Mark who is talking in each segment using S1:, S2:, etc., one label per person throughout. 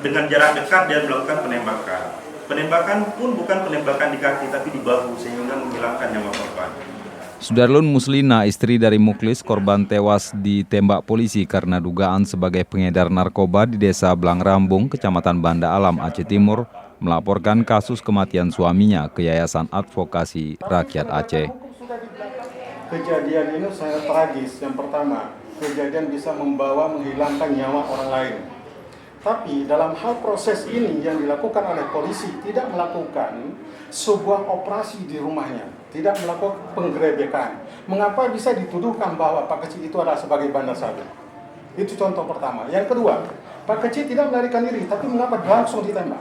S1: dengan jarak dekat dia melakukan penembakan. Penembakan pun bukan penembakan di kaki tapi di bahu sehingga menghilangkan nyawa korban.
S2: Sudarlun Muslina, istri dari Muklis, korban tewas ditembak polisi karena dugaan sebagai pengedar narkoba di Desa Blangrambung, Kecamatan Banda Alam, Aceh Timur, melaporkan kasus kematian suaminya ke Yayasan Advokasi Rakyat Aceh.
S3: Kejadian ini sangat tragis. Yang pertama, kejadian bisa menghilangkan nyawa orang lain. Tapi dalam hal proses ini yang dilakukan oleh polisi tidak melakukan sebuah operasi di rumahnya, tidak melakukan penggerebekan. Mengapa bisa dituduhkan bahwa Pak Kecil itu adalah sebagai bandar sabu? Itu contoh pertama. Yang kedua, Pak Kecil tidak melarikan diri, tapi mengapa langsung ditembak?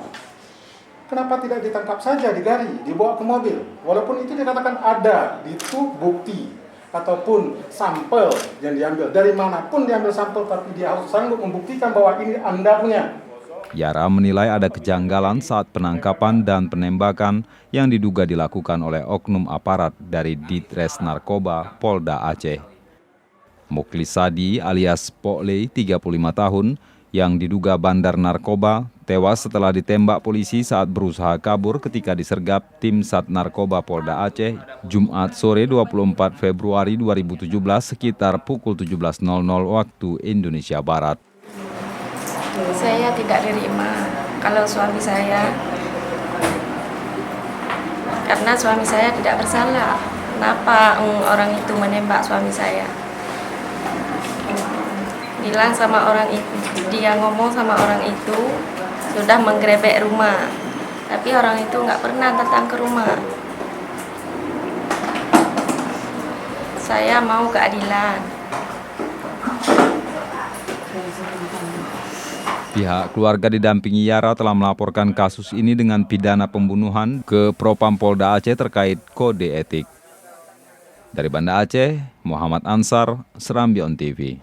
S3: Kenapa tidak ditangkap saja, digari, dibawa ke mobil? Walaupun itu dikatakan ada, itu bukti ataupun sampel yang diambil. Dari manapun diambil sampel, tapi dia harus sanggup membuktikan bahwa ini Anda punya.
S2: Yara menilai ada kejanggalan saat penangkapan dan penembakan yang diduga dilakukan oleh oknum aparat dari Ditres Narkoba Polda Aceh. Muklis Sadi alias Pokle, 35 tahun, yang diduga bandar narkoba, tewas setelah ditembak polisi saat berusaha kabur ketika disergap tim Sat Narkoba Polda Aceh Jumat sore 24 Februari 2017 sekitar pukul 17.00 waktu Indonesia Barat.
S4: Saya tidak terima kalau suami saya, karena suami saya tidak bersalah. Kenapa orang itu menembak suami saya? Bilang sama orang itu, dia ngomong sama orang itu sudah menggerebek rumah, tapi orang itu nggak pernah datang ke rumah. Saya mau keadilan.
S2: Pihak keluarga didampingi Yara telah melaporkan kasus ini dengan pidana pembunuhan ke Propam Polda Aceh terkait kode etik. Dari Banda Aceh, Muhammad Ansar, Serambi On TV.